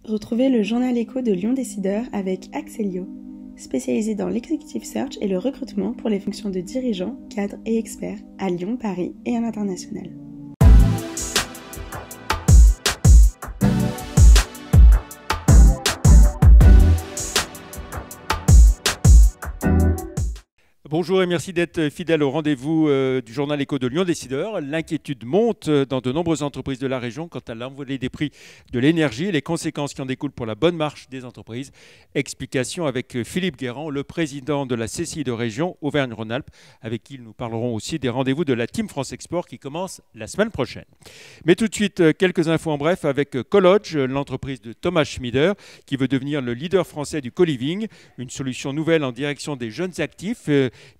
Retrouvez le journal écho de Lyon Décideur avec Axelio, spécialisé dans l'executive search et le recrutement pour les fonctions de dirigeants, cadres et experts à Lyon, Paris et à l'international. Bonjour et merci d'être fidèle au rendez-vous du journal écho de Lyon Décideur. L'inquiétude monte dans de nombreuses entreprises de la région quant à l'envolée des prix de l'énergie et les conséquences qui en découlent pour la bonne marche des entreprises. Explication avec Philippe Guérand, le président de la CCI de région Auvergne-Rhône-Alpes, avec qui nous parlerons aussi des rendez-vous de la Team France Export qui commence la semaine prochaine. Mais tout de suite, quelques infos en bref avec Colodge, l'entreprise de Thomas Schmieder, qui veut devenir le leader français du co-living, une solution nouvelle en direction des jeunes actifs,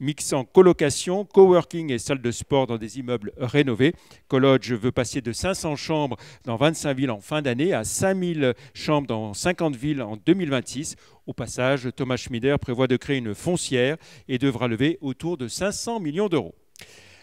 mixant colocation, coworking et salle de sport dans des immeubles rénovés. Colodge veut passer de 500 chambres dans 25 villes en fin d'année à 5000 chambres dans 50 villes en 2026. Au passage, Thomas Schmieder prévoit de créer une foncière et devra lever autour de 500 millions d'euros.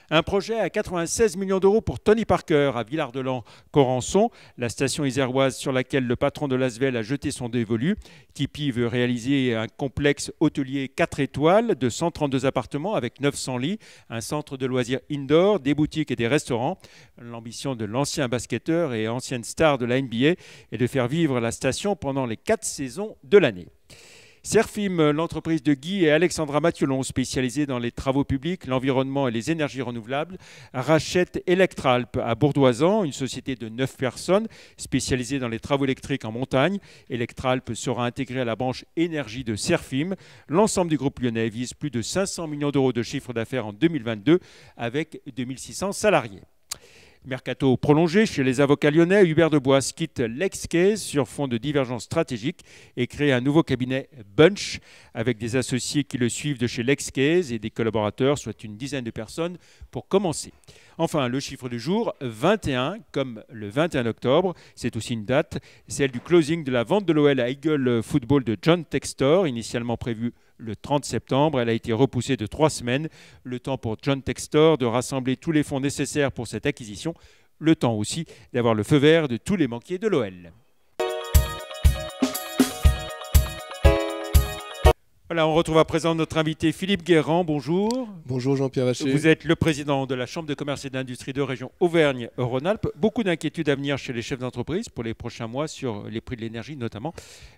Un projet à 96 millions d'euros pour Tony Parker à Villard-de-Lans-Corançon, la station iséroise sur laquelle le patron de l'Asvel a jeté son dévolu. Tipeee veut réaliser un complexe hôtelier 4 étoiles de 132 appartements avec 900 lits, un centre de loisirs indoor, des boutiques et des restaurants. L'ambition de l'ancien basketteur et ancienne star de la NBA est de faire vivre la station pendant les 4 saisons de l'année. Serfim, l'entreprise de Guy et Alexandra Mathiolon, spécialisée dans les travaux publics, l'environnement et les énergies renouvelables, rachète Electralp à Bourdoisan, une société de 9 personnes spécialisée dans les travaux électriques en montagne. Electralp sera intégré à la branche énergie de Serfim. L'ensemble du groupe lyonnais vise plus de 500 millions d'euros de chiffre d'affaires en 2022 avec 2600 salariés. Mercato prolongé chez les avocats lyonnais, Hubert de Boisse quitte Lexcase sur fond de divergences stratégiques et crée un nouveau cabinet Bunch avec des associés qui le suivent de chez Lexcase et des collaborateurs, soit une dizaine de personnes pour commencer. Enfin, le chiffre du jour, 21, comme le 21 octobre, c'est aussi une date, celle du closing de la vente de l'OL à Eagle Football de John Textor, initialement prévue le 30 septembre. Elle a été repoussée de 3 semaines. Le temps pour John Textor de rassembler tous les fonds nécessaires pour cette acquisition. Le temps aussi d'avoir le feu vert de tous les banquiers de l'OL. Voilà, on retrouve à présent notre invité Philippe Guérand. Bonjour. Bonjour Jean-Pierre Vacher. Vous êtes le président de la Chambre de commerce et d'industrie de région Auvergne-Rhône-Alpes. Beaucoup d'inquiétudes à venir chez les chefs d'entreprise pour les prochains mois sur les prix de l'énergie notamment.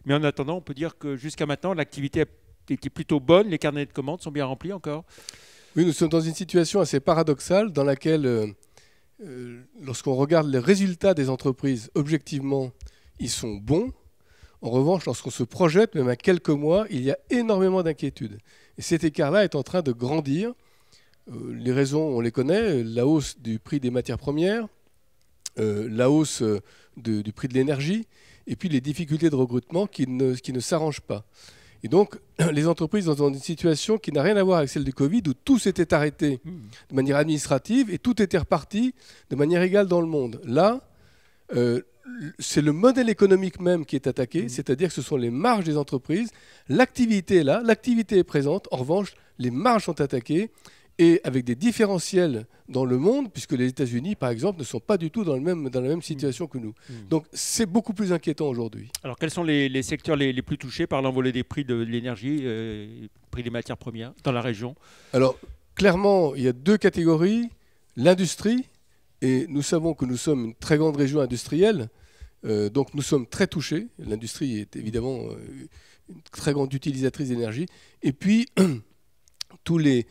Mais en attendant, on peut dire que jusqu'à maintenant, l'activité était plutôt bonne. Les carnets de commandes sont bien remplis encore. Oui, nous sommes dans une situation assez paradoxale dans laquelle, lorsqu'on regarde les résultats des entreprises, objectivement, ils sont bons. En revanche, lorsqu'on se projette, même à quelques mois, il y a énormément d'inquiétudes. Et cet écart-là est en train de grandir. Les raisons, on les connaît, la hausse du prix des matières premières, la hausse du prix de l'énergie, et puis les difficultés de recrutement qui ne s'arrangent pas. Et donc, les entreprises sont dans une situation qui n'a rien à voir avec celle du Covid, où tout s'était arrêté de manière administrative et tout était reparti de manière égale dans le monde. Là, c'est le modèle économique même qui est attaqué, c'est-à-dire que ce sont les marges des entreprises. L'activité est là, l'activité est présente. En revanche, les marges sont attaquées et avec des différentiels dans le monde, puisque les États-Unis, par exemple, ne sont pas du tout dans la même situation que nous. Donc, c'est beaucoup plus inquiétant aujourd'hui. Alors, quels sont les secteurs les plus touchés par l'envolée des prix de l'énergie, prix des matières premières dans la région? Alors, clairement, il y a 2 catégories. L'industrie, et nous savons que nous sommes une très grande région industrielle, donc nous sommes très touchés. L'industrie est évidemment une très grande utilisatrice d'énergie. Et puis, tous les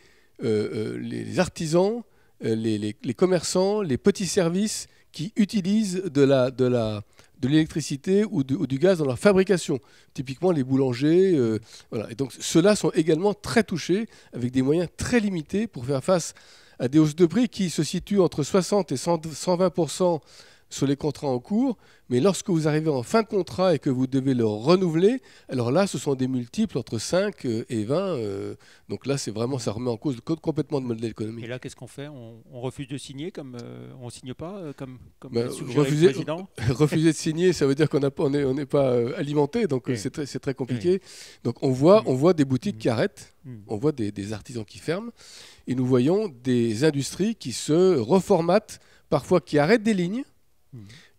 artisans, les commerçants, les petits services qui utilisent de l'électricité ou du gaz dans leur fabrication. Typiquement les boulangers. Voilà. Et donc ceux-là sont également très touchés avec des moyens très limités pour faire face à des hausses de prix qui se situent entre 60 et 120% sur les contrats en cours, mais lorsque vous arrivez en fin de contrat et que vous devez le renouveler, alors là, ce sont des multiples entre 5 et 20. Donc là, c'est vraiment, ça remet en cause complètement le modèle économique. Et là, qu'est-ce qu'on fait? On refuse de signer, on ne signe pas, comme suggéré le président? Refuser de signer, ça veut dire qu'on n'est pas alimenté, donc oui. C'est très compliqué. Oui. Donc on voit des boutiques qui arrêtent, on voit des artisans qui ferment, et nous voyons des industries qui se reformatent, parfois qui arrêtent des lignes,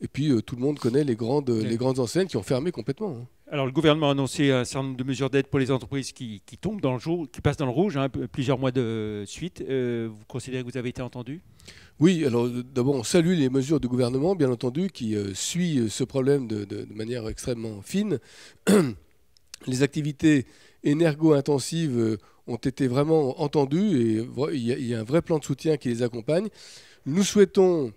Et puis tout le monde connaît les grandes enseignes qui ont fermé complètement. Alors le gouvernement a annoncé un certain nombre de mesures d'aide pour les entreprises qui tombent dans le jour, qui passent dans le rouge, plusieurs mois de suite. Vous considérez que vous avez été entendu ? Oui, alors d'abord on salue les mesures du gouvernement, bien entendu, qui suit ce problème de manière extrêmement fine. Les activités énergo-intensives ont été vraiment entendues et il y a un vrai plan de soutien qui les accompagne. Nous souhaitons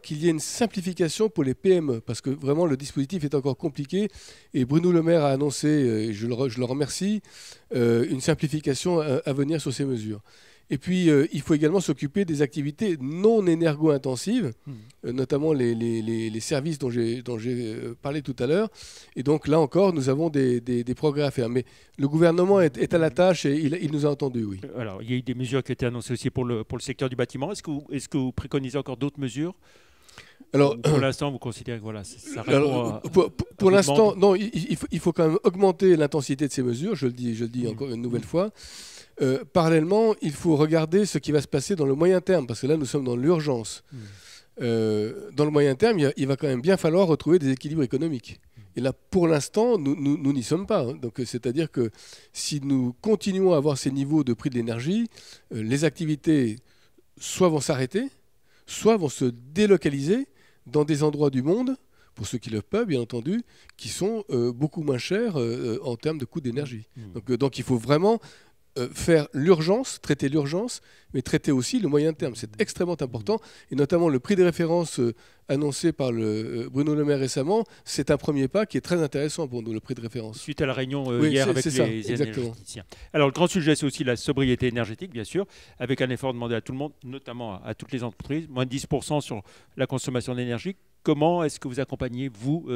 qu'il y ait une simplification pour les PME, parce que vraiment le dispositif est encore compliqué et Bruno Le Maire a annoncé, et je le remercie, une simplification à venir sur ces mesures. Et puis, il faut également s'occuper des activités non énergo-intensives, notamment les services dont j'ai parlé tout à l'heure. Et donc, là encore, nous avons des progrès à faire. Mais le gouvernement est à la tâche et il nous a entendus, oui. Alors, il y a eu des mesures qui ont été annoncées aussi pour le secteur du bâtiment. Est-ce que vous préconisez encore d'autres mesures ? Alors, pour l'instant, vous considérez que voilà, ça répond pour l'instant, non, il faut quand même augmenter l'intensité de ces mesures, je le dis encore une nouvelle fois. Parallèlement, il faut regarder ce qui va se passer dans le moyen terme, parce que là, nous sommes dans l'urgence. Dans le moyen terme, il va quand même bien falloir retrouver des équilibres économiques. Et là, pour l'instant, nous n'y sommes pas. Donc, c'est-à-dire que si nous continuons à avoir ces niveaux de prix de l'énergie, les activités soit vont s'arrêter, soit vont se délocaliser dans des endroits du monde, pour ceux qui le peuvent, bien entendu, qui sont beaucoup moins chers en termes de coût d'énergie. Donc, il faut vraiment faire l'urgence, traiter l'urgence, mais traiter aussi le moyen terme. C'est extrêmement important. Et notamment le prix de référence annoncé par Bruno Le Maire récemment, c'est un premier pas qui est très intéressant pour nous, le prix de référence. Suite à la réunion hier avec les énergéticiens. Alors le grand sujet, c'est aussi la sobriété énergétique, bien sûr, avec un effort demandé à tout le monde, notamment à toutes les entreprises, moins de 10% sur la consommation d'énergie. Comment est-ce que vous accompagnez, vous,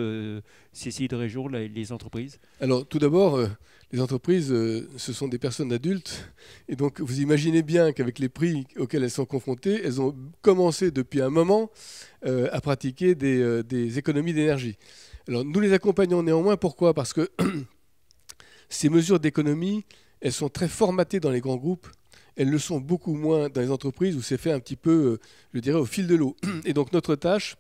Cécile de Région, les entreprises ? Alors, tout d'abord, les entreprises, ce sont des personnes adultes. Et donc, vous imaginez bien qu'avec les prix auxquels elles sont confrontées, elles ont commencé depuis un moment à pratiquer des économies d'énergie. Alors, nous les accompagnons néanmoins. Pourquoi ? Parce que ces mesures d'économie, elles sont très formatées dans les grands groupes. Elles le sont beaucoup moins dans les entreprises où c'est fait un petit peu, je dirais, au fil de l'eau. Et donc, notre tâche,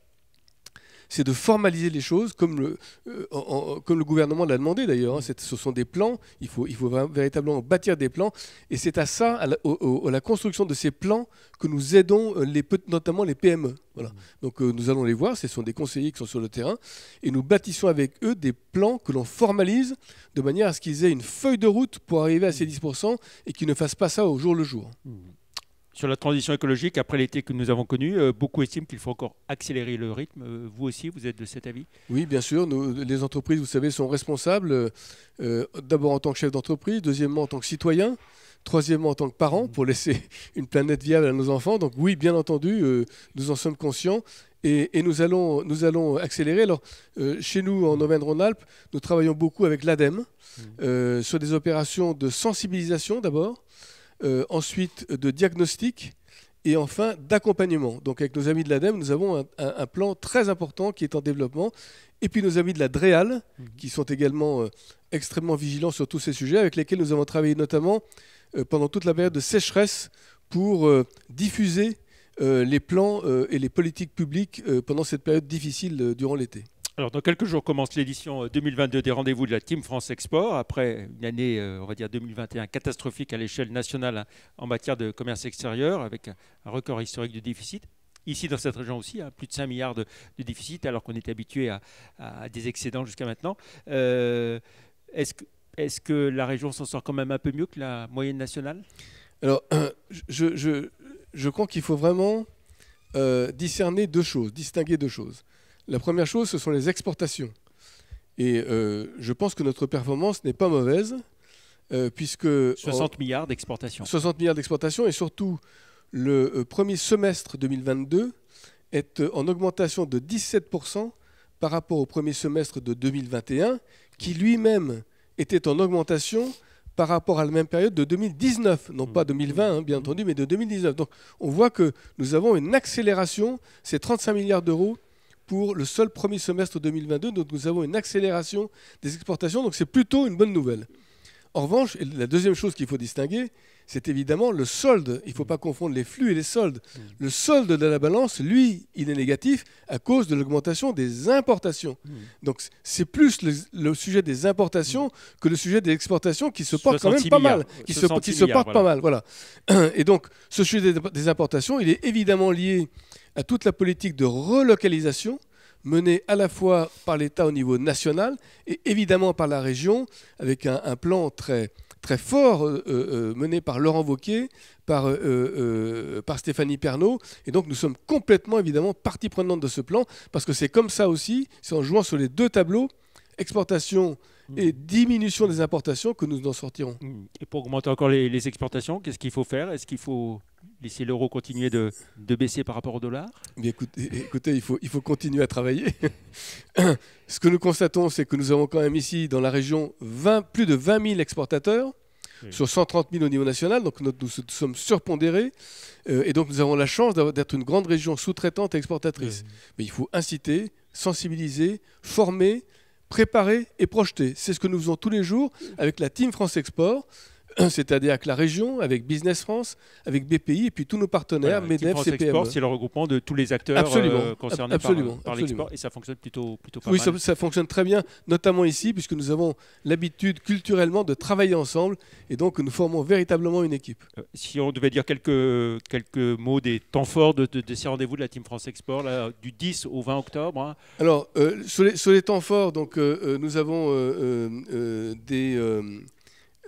c'est de formaliser les choses comme le gouvernement l'a demandé d'ailleurs. Ce sont des plans, il faut véritablement bâtir des plans. Et c'est à ça, à la construction de ces plans, que nous aidons notamment les PME. Voilà. Donc nous allons les voir, ce sont des conseillers qui sont sur le terrain. Et nous bâtissons avec eux des plans que l'on formalise de manière à ce qu'ils aient une feuille de route pour arriver à ces 10% et qu'ils ne fassent pas ça au jour le jour. Sur la transition écologique, après l'été que nous avons connu, beaucoup estiment qu'il faut encore accélérer le rythme. Vous aussi, vous êtes de cet avis ? Oui, bien sûr. Les entreprises, vous savez, sont responsables, d'abord en tant que chef d'entreprise, deuxièmement en tant que citoyen, troisièmement en tant que parent, pour laisser une planète viable à nos enfants. Donc oui, bien entendu, nous en sommes conscients. Et nous allons accélérer. Alors, chez nous, en Auvergne-Rhône-Alpes, nous travaillons beaucoup avec l'ADEME sur des opérations de sensibilisation d'abord, ensuite de diagnostic et enfin d'accompagnement. Donc avec nos amis de l'ADEME, nous avons un plan très important qui est en développement. Et puis nos amis de la DREAL, qui sont également extrêmement vigilants sur tous ces sujets, avec lesquels nous avons travaillé notamment pendant toute la période de sécheresse pour diffuser les plans et les politiques publiques pendant cette période difficile durant l'été. Alors, dans quelques jours commence l'édition 2022 des rendez-vous de la Team France Export, après une année, on va dire 2021, catastrophique à l'échelle nationale en matière de commerce extérieur, avec un record historique de déficit. Ici, dans cette région aussi, plus de 5 milliards de déficit, alors qu'on est habitué à des excédents jusqu'à maintenant. Est-ce que la région s'en sort quand même un peu mieux que la moyenne nationale ? Alors, je crois qu'il faut vraiment distinguer deux choses. La première chose, ce sont les exportations. Et je pense que notre performance n'est pas mauvaise, puisque... 60 milliards d'exportations. 60 milliards d'exportations, et surtout, le premier semestre 2022 est en augmentation de 17% par rapport au premier semestre de 2021, qui lui-même était en augmentation par rapport à la même période de 2019, non pas 2020, bien entendu, mais de 2019. Donc on voit que nous avons une accélération, c'est 35 milliards d'euros pour le seul premier semestre 2022, donc nous avons une accélération des exportations, donc c'est plutôt une bonne nouvelle. En revanche, la deuxième chose qu'il faut distinguer, c'est évidemment le solde. Il ne faut pas confondre les flux et les soldes. Le solde de la balance, lui, il est négatif à cause de l'augmentation des importations. Donc c'est plus le sujet des importations que le sujet des exportations qui se porte quand même pas mal. Qui se porte pas mal. Voilà. Et donc ce sujet des importations, il est évidemment lié à toute la politique de relocalisation menée à la fois par l'État au niveau national et évidemment par la région, avec un plan très fort mené par Laurent Wauquiez, par Stéphanie Pernaut. Et donc nous sommes complètement évidemment partie prenante de ce plan, parce que c'est comme ça aussi, c'est en jouant sur les deux tableaux, exportation et diminution des importations, que nous en sortirons. Et pour augmenter encore les exportations, qu'est-ce qu'il faut faire? Est-ce qu'il faut laisser l'euro continuer de baisser par rapport au dollar? Bien, écoutez, il faut continuer à travailler. Ce que nous constatons, c'est que nous avons quand même ici, dans la région, plus de 20 000 exportateurs, sur 130 000 au niveau national. Donc nous sommes surpondérés. Et donc nous avons la chance d'être une grande région sous-traitante et exportatrice. Mais il faut inciter, sensibiliser, former, préparer et projeter. C'est ce que nous faisons tous les jours avec la Team France Export, c'est-à-dire avec la région, avec Business France, avec BPI et puis tous nos partenaires, MEDEF, CPME. Export, c'est le regroupement de tous les acteurs concernés par l'export, et ça fonctionne plutôt pas mal. Oui, ça fonctionne très bien, notamment ici, puisque nous avons l'habitude culturellement de travailler ensemble, et donc nous formons véritablement une équipe. Si on devait dire quelques mots des temps forts de ces rendez-vous de la Team France Export, là, du 10 au 20 octobre. Hein. Alors, sur les temps forts, donc, nous avons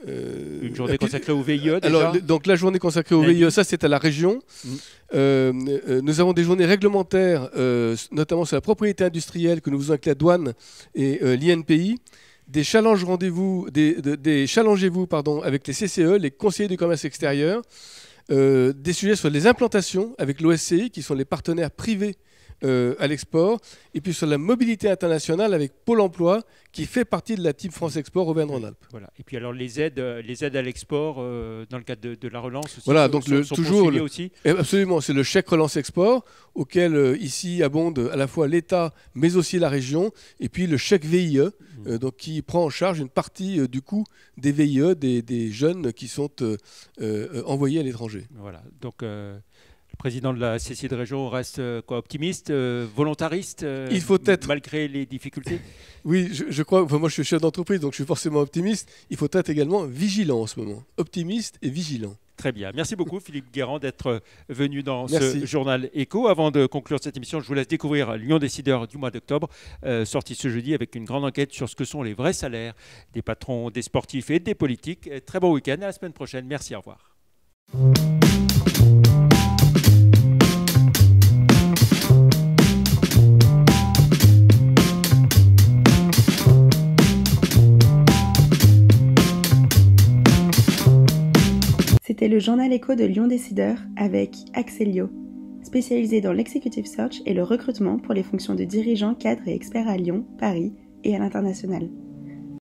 une journée consacrée au VIE déjà. Alors, donc la journée consacrée au VIE, ça c'est à la région. Nous avons des journées réglementaires, notamment sur la propriété industrielle, que nous faisons avec la douane et l'INPI. Des challengez-vous avec les CCE, les conseillers du commerce extérieur. Des sujets sur les implantations avec l'OSCI, qui sont les partenaires privés à l'export, et puis sur la mobilité internationale avec Pôle emploi, qui fait partie de la Team France Export Auvergne-Rhône-Alpes. Voilà. Et puis alors les aides à l'export dans le cadre de la relance aussi, voilà, donc toujours aussi. Absolument, c'est le chèque relance export auquel ici abonde à la fois l'État mais aussi la région, et puis le chèque VIE donc qui prend en charge une partie du coût des VIE des jeunes qui sont envoyés à l'étranger. Voilà, donc le président de la CCI de région reste optimiste, volontariste, il faut être... malgré les difficultés. Oui, je crois, enfin, moi je suis chef d'entreprise, donc je suis forcément optimiste. Il faut être également vigilant en ce moment, optimiste et vigilant. Très bien. Merci beaucoup Philippe Guérand d'être venu dans ce journal Écho. Avant de conclure cette émission, je vous laisse découvrir Lyon Décideur du mois d'octobre, sorti ce jeudi avec une grande enquête sur ce que sont les vrais salaires des patrons, des sportifs et des politiques. Très bon week-end, à la semaine prochaine. Merci, au revoir. C'était le journal Écho de Lyon Décideur avec Axelio, spécialisé dans l'executive search et le recrutement pour les fonctions de dirigeants, cadres et experts à Lyon, Paris et à l'international.